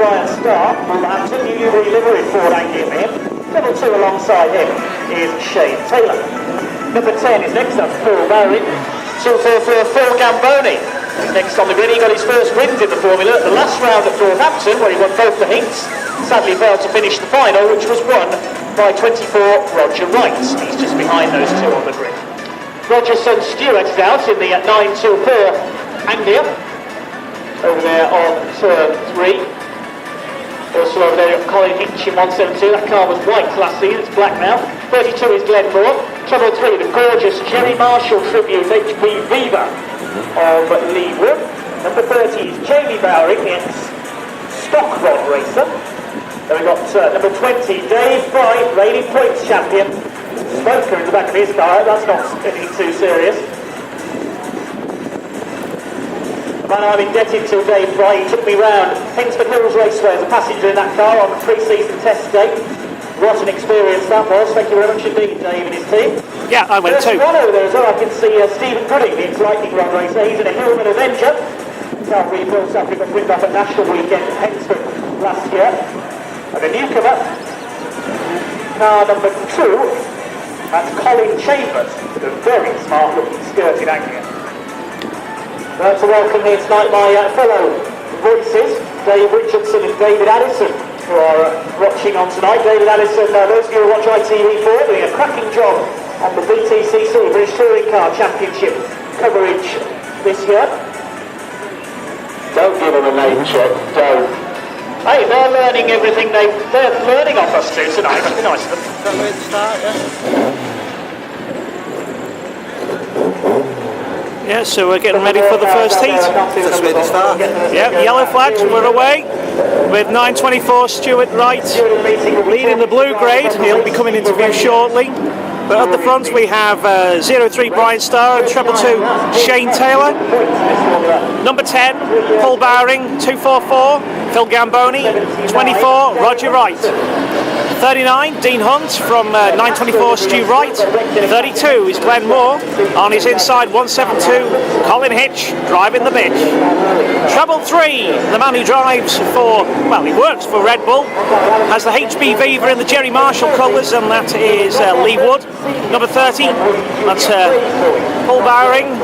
Brian Starr, Wolverhampton, newly liveried Ford Anglia for him. Number 2 alongside him is Shane Taylor. Number 10 is next up, Fil Gambome. 244 Fil Gambone. Next on the grid, he got his first wins in the Formula at the last round at Wolverhampton, where he won both the heats. Sadly failed to finish the final, which was won by 24 Roger Wright. He's just behind those two on the grid. Roger's son Steward is out in the 924 Anglia. Over there on turn 3. Also over there at Colin Chambers in 172. That car was white last season, it's black now. 32 is Gambone. Trouble 3, the gorgeous Jerry Marshall tribute HB Viva of Leewood. Number 30 is Jamie Bowering, the ex-stock rod racer. Then we've got number 20, Dave Bright, reigning points champion. Smoker in the back of his car, that's not anything too serious. Man, I'm indebted to Dave Bright. He took me round Hinsford Hills Raceway as a passenger in that car on the pre-season test day. What an experience that was. Thank you very much indeed, Dave and his team. Yeah, I went too. One over there as well. I can see Stephen Gooding, the ex-lightning rod racer. He's in a Hillman Avenger. Calvary Hill South Africa win back at National Weekend at Hinsford last year. And a newcomer, car number 2, that's Colin Chambers, with a very smart looking skirt in Anglia. I'd like to welcome here tonight my fellow voices, Gary Winterton and David Addison, who are watching on tonight. David Addison, those of you who watch ITV4, doing a cracking job on the BTCC, British Touring Car Championship coverage this year. Don't give them a name check, don't. Hey, they're learning everything they're learning off us too tonight. That'd be nice of them. Is that where to start, yeah? Yeah, so we're getting ready for the first heat. That's where to start. Yeah, yellow flags, we're away. With 924 Steward Wright leading the blue grade. He'll be coming into view shortly. But at the front we have 03 Brian Starr and treble 2 Shane Taylor. Number 10, Fil Bowering, 244 Fil Gambone, 24 Roger Wright. 39, Dean Hunt from 924 Stu Wright. 32 is Glenn Moore. On his inside, 172, Colin Hitch driving the bitch. Treble 3, the man who drives for, well, he works for Red Bull, has the HB Viva in the Jerry Marshall colours, and that is Lee Wood. Number 30, that's Fil Bowering,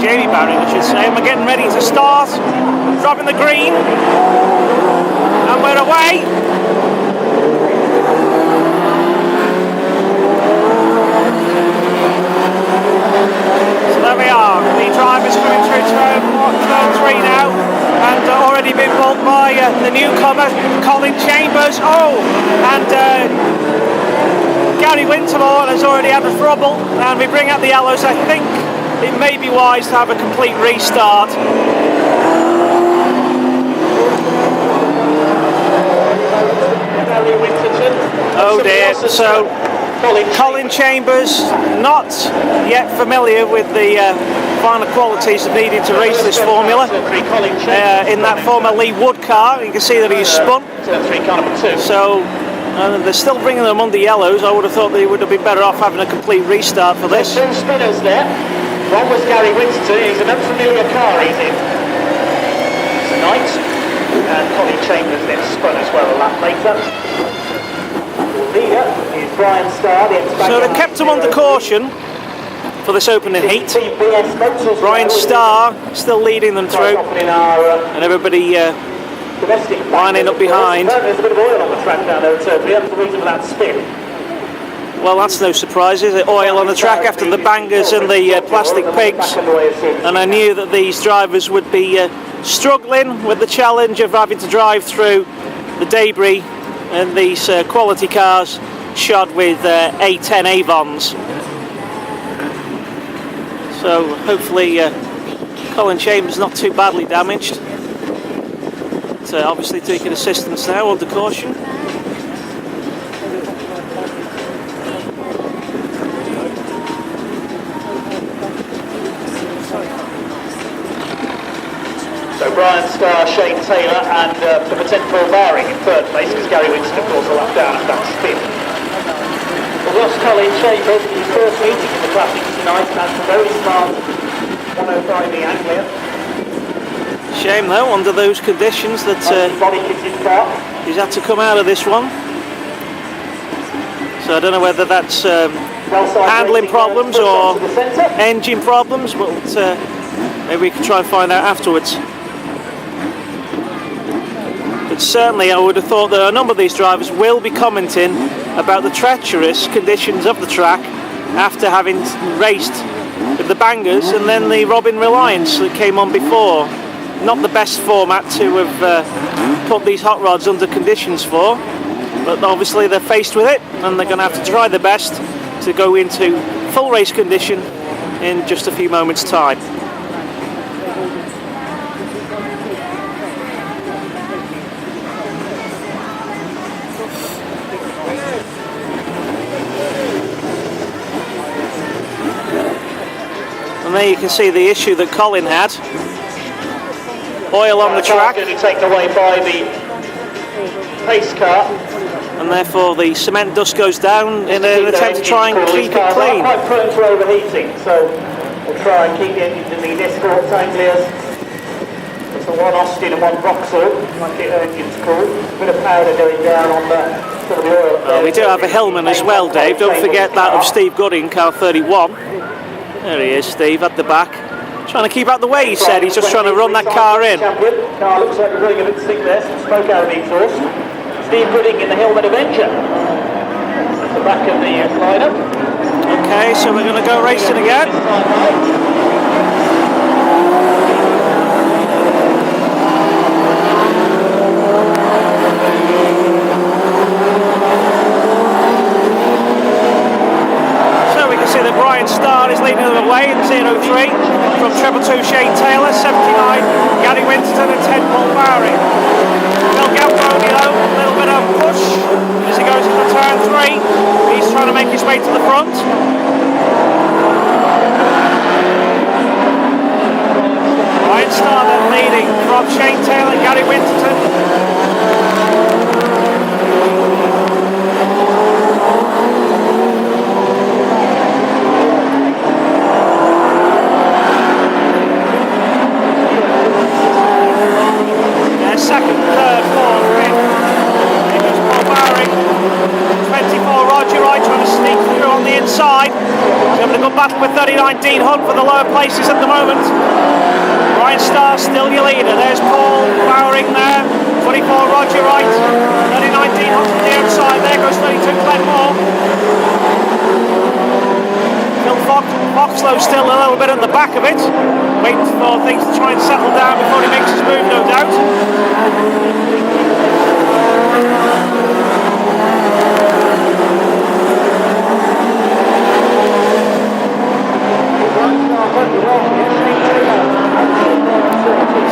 Jamie Bowering, I should say. And we're getting ready to start, dropping the green, and we're away. There we are, the driver's coming through turn 3 now, and already been bumped by the newcomer, Colin Chambers. Oh, and Gary Winterton has already had a trouble, and we bring out the yellows. I think it may be wise to have a complete restart. Oh dear, so Colin Chambers, not yet familiar with the final qualities needed to race this formula. In that former Lee Wood car, you can see that he's spun. So they're still bringing them under yellows. I would have thought they would have been better off having a complete restart for this. Two spinners there. One was Gary Winterton. He's an unfamiliar car he's in tonight. And Colin Chambers then spun as well a lap later. Leader is Brian Starr, the so they kept him under caution for this opening heat. Brian Starr still leading them through, and everybody lining up behind. There's a bit of oil on the track down there, so that's the reason for that spin. Well, that's no surprise, is it? Oil on the track after the bangers and the plastic pigs. And I knew that these drivers would be struggling with the challenge of having to drive through the debris and these quality cars shod with A10 Avons. So hopefully Colin Chambers not too badly damaged. But, obviously taking assistance now under caution. So Brian Starr, Shane Taylor and number 10 Fil Bowering in third place, because Gary Winterton of course will lap down at that spin. Well, lost Colin Chambers in his first meeting in the Classics tonight, and that's a very smart 105 the Anglia. Shame though, under those conditions, that Body kitted car. he's had to come out of this one. So I don't know whether that's handling problems or engine problems, but maybe we can try and find out afterwards. But certainly I would have thought that a number of these drivers will be commenting about the treacherous conditions of the track after having raced with the Bangers and then the Robin Reliance that came on before. Not the best format to have put these hot rods under conditions for, but obviously they're faced with it and they're going to have to try their best to go into full race condition in just a few moments' time. And there you can see the issue that Colin had. Oil on the track. Going to be taken away by the pace car. And therefore the cement dust goes down in an attempt to try and keep it clean. Quite prone to overheating, so we'll try and keep the engines in these escort tangliers. It's a one Austin and one Vauxhall, like the engine's called. A bit of powder going down on some of the oil. Well, we do have a Hillman as well, Dave. Don't forget that of Steve Gooding, car 31. There he is, Steve, at the back. Trying to keep out the way, he said. He's just trying to run that car in. Car looks like we're running a bit thick there, some smoke out of the exhaust. Steve Gooding in the Hillman Avenger. At the back of the lineup. Okay, so we're going to go racing again. So we can see that Brian Starr is leading the way in 0-3 from 222 Shane Taylor, 79 Gary Winterton and 10 Paul Barry. Fil Gambome though, a little bit of push as he goes into turn 3. He's trying to make his way to the front. Brian Starr then leading from Shane Taylor, Gary Winterton. Second, third, fourth, fifth. Here goes Paul Barry. 24 Roger Wright trying to sneak through on the inside. He's having a good battle with 39 Dean Hunt for the lower places at the moment. Brian Starr still your leader. There's Paul Bowering there. 24 Roger Wright. 39 Dean Hunt on the outside. There goes 32 Glenn Moore. Phil Foxlow still a little bit at the back of it, waiting for things to try and settle down before he makes his move, no doubt.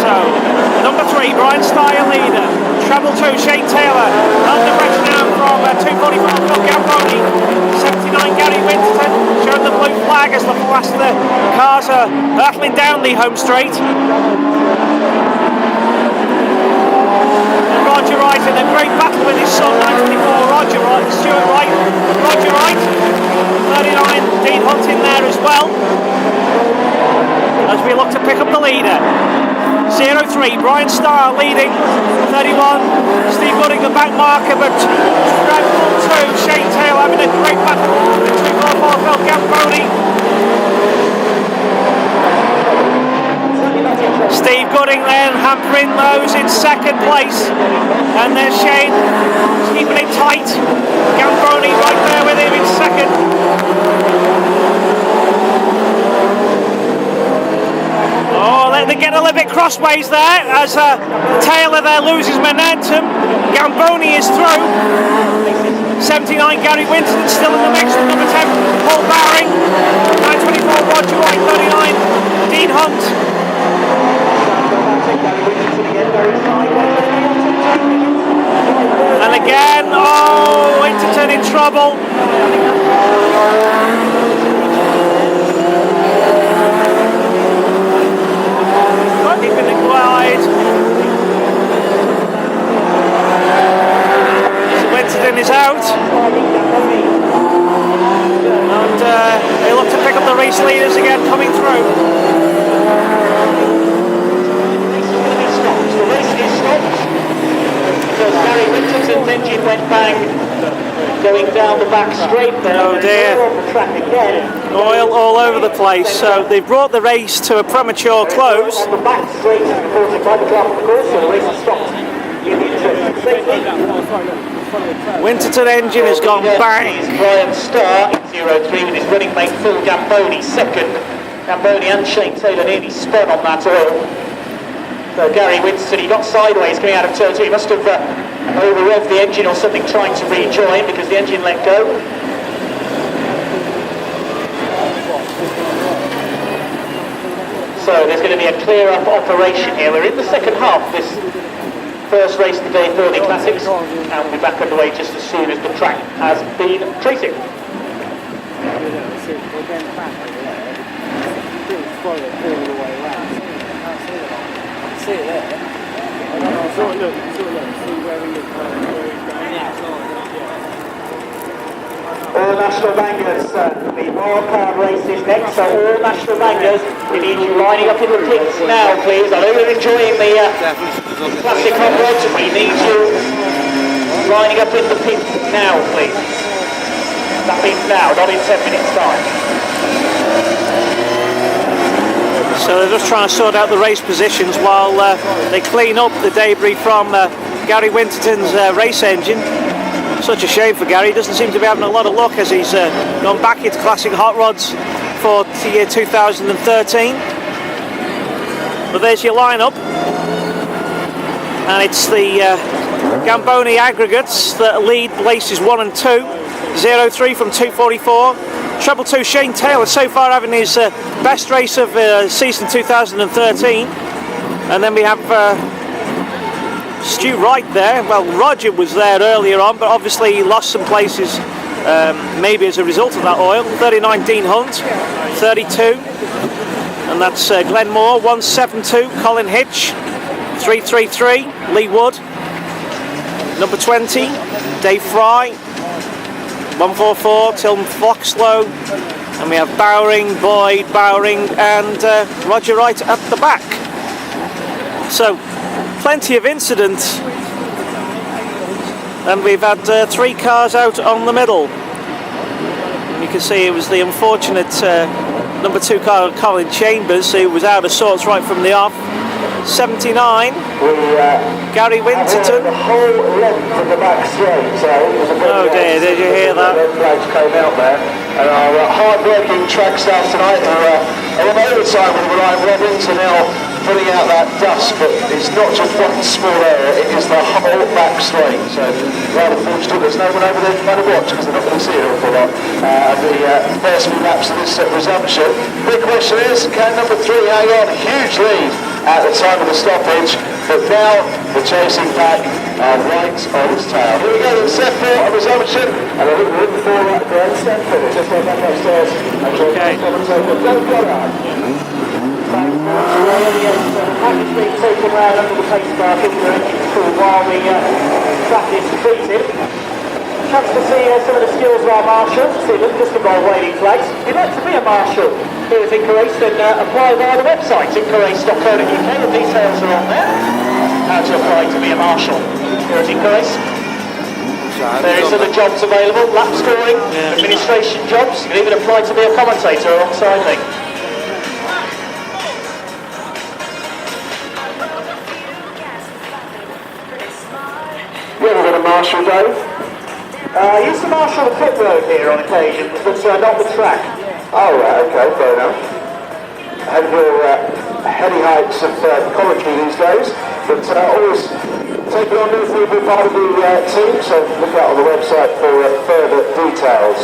So, number 3, Brian Starr, leader. Treble 2, Shane Taylor. Under pressure now from 244 Fil Gambome. 79 Gary Winterton. Showing the blue flag as the last of the cars are battling down the home straight. And Roger Wright in a great battle with his son, 924 Roger Wright, Steward Wright, Roger Wright. 39 Dean Hunt in there as well. As we look to pick up the leader. 0-3, Brian Starr leading, 31, Steve Gooding the back marker, but Treble 2, Shane Taylor having a great battle with 244 Fil Gambome. Steve Gooding then hampering those in second place, and there's Shane keeping it tight, Gambone right there with him in second. Oh, they get a little bit crossways there as Taylor there loses momentum. Gambone is through. 79 Gary Winterton still in the mix with number 10 Paul Bowering. 924 Roger Wright, 39 Dean Hunt. And again, oh, Winterton in trouble. Keeping it wide. So Winterton is out. And they look to pick up the race leaders again coming through. engine went bang, going down the back straight there. Oh dear. On the track again. Oil all over the place. So they've brought the race to a premature close. On the back straight, reported by the clerk of the course, so the race has stopped in the interest of safety. Winterton engine has gone bang. Brian Starr in 03 with his running mate Fil Gambome second. Gambone and Shane Taylor nearly spun on that oil. So Gary Winterton, he got sideways coming out of turn 2. He must have over-revved the engine or something trying to rejoin because the engine let go. So there's going to be a clear-up operation here. We're in the second half of this first race of the day for the Classics, and we'll be back underway just as soon as the track has been treated. See it there. All national bangers, the wildcard race is next, so all national bangers, we need you lining up in the pits now, please. I know you're enjoying the classic hot rods, and we need you lining up in the pits now, please. That means now, not in 10 minutes' time. So they're just trying to sort out the race positions while they clean up the debris from Gary Winterton's race engine. Such a shame for Gary. He doesn't seem to be having a lot of luck as he's gone back into classic hot rods for the year 2013. But there's your lineup, and it's the Gambone aggregates that lead races 1 and 2. 03 from 244. Treble 2 Shane Taylor so far having his best race of season 2013, and then we have Stu right there. Well, Roger was there earlier on, but obviously he lost some places maybe as a result of that oil. 39 Dean Hunt, 32, and that's Glenn Moore. 172 Colin Hitch, 333 Lee Wood, number 20 Dave Fry, 144 Tilm Foxlow, and we have Bowring, Boyd, Bowring, and Roger Wright at the back. So plenty of incident, and we've had 3 cars out on the middle. And you can see it was the unfortunate number 2 car, Colin Chambers, who was out of sorts right from the off. 79 Gary Winterton. The whole length of the back straight, so it was a oh dear, did you hear that? The red flags came out there, and our hard-working track staff tonight are on overtime with Ryan Robbins, and now putting out that dust, but it's not just one small area, it is the whole back straight, so rather fortunate there's no one over there trying to watch, because they're not going to see it awful lot. The first few laps of this resumption. Big question is, can number 3 hang on? Huge lead at the time of the stoppage, but now the chasing pack are right on its tail. Here we go, it's set for a resumption, and I think we're in for a grandstand finish. Just go back upstairs and try to don't go out. Package being taken around under the pace car while the track is treated. Chance to see some of the skills of our marshals. See them just above waving flags. If you'd like to be a marshal here at Inca Race, then apply via the website, incarace.co.uk. The details are on there. How to apply to be a marshal here at Inca Race. Various other jobs available, lap scoring, administration jobs. You can even apply to be a commentator alongside me. You ever been a marshal, Dave? I used to marshal the pit road here on occasion, but not the track. Oh, right, okay, fair enough. I have your heady heights of commentary these days, but always taking on new people part of the team, so look out on the website for further details.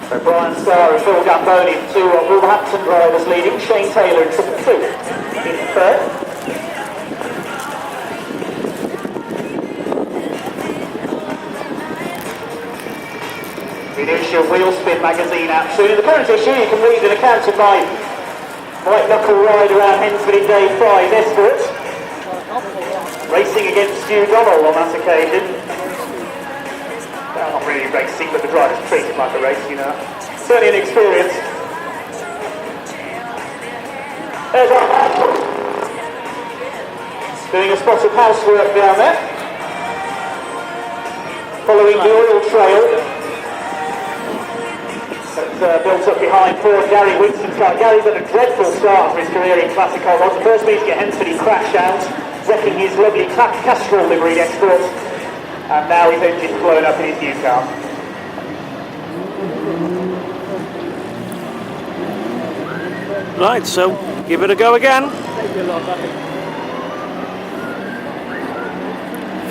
So Brian Starr and Fil Gambome, 2 Wolverhampton drivers leading. Shane Taylor in triple 2 in third. Finish your wheel spin magazine out soon. In the current issue, you can read an account of my white knuckle ride around Hensford in Dave Fry's Escort, racing against Steward on that occasion. Well, not really racing, but the driver's treated like a race, you know. Certainly an experience. There's our doing a spot of housework down there. Following the oil trail that's built up behind poor Gary Winterton's car. Gary's had a dreadful start for his career in classic hot rods. The first meeting at Hensford he crashed out, wrecking his lovely Castrol liveried export, and now his engine's blown up in his new car. Right, so give it a go again.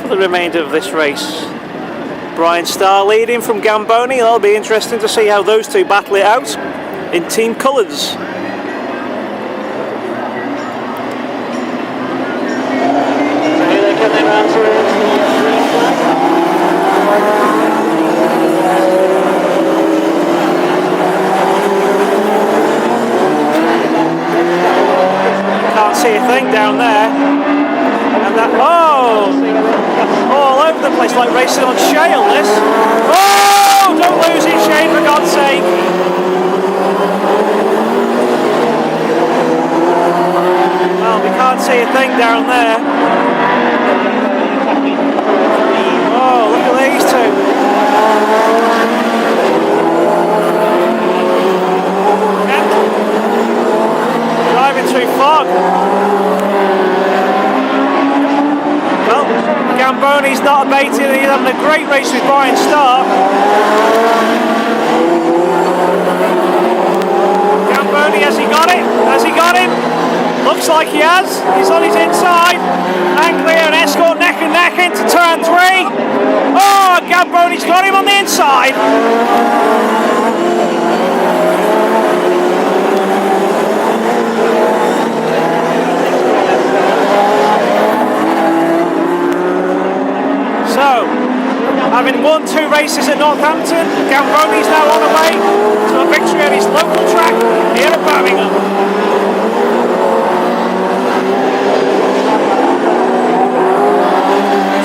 For the remainder of this race, Brian Starr leading from Gambone. It'll be interesting to see how those two battle it out in team colours. So here they come around towards the green flag. Can't see a thing down there. And that, oh! All over the place, like racing on shale, this. Oh! Don't lose it, Shane, for God's sake. Well, we can't see a thing down there. Oh, look at these two. Driving through fog. Well, Gambone's not abating, he's having a great race with Brian Starr. Gambone, has he got it? Has he got him? Looks like he has. He's on his inside. And clear and escort neck and neck into turn 3. Oh, Gambone's got him on the inside. So, having won 2 races at Northampton, Gambone's now on the way to a victory at his local track here at Birmingham.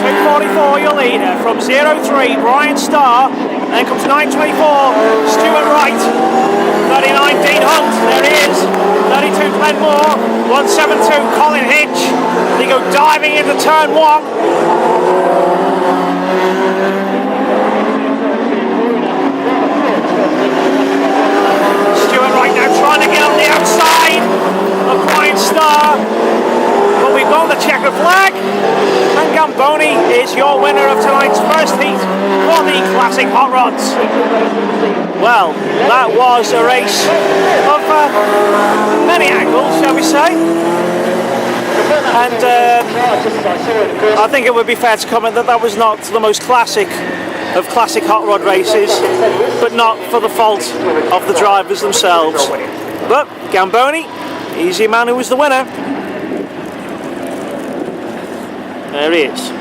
2:44 your leader, from 0:3 Brian Starr, then comes 9:24 Steward Wright, 39 Dean Hunt, there he is, 32 Glenn Moore, 172 Colin Hitch. They go diving into turn 1. Steward right now trying to get on the outside of Brian Starr, but we've got the checkered flag, and Gambone is your winner of tonight's first heat for the Classic Hot Rods. Well, that was a race of many angles, shall we say, and I think it would be fair to comment that that was not the most classic of classic hot rod races, but not for the fault of the drivers themselves. But Gambone, he's your man who was the winner. There he is.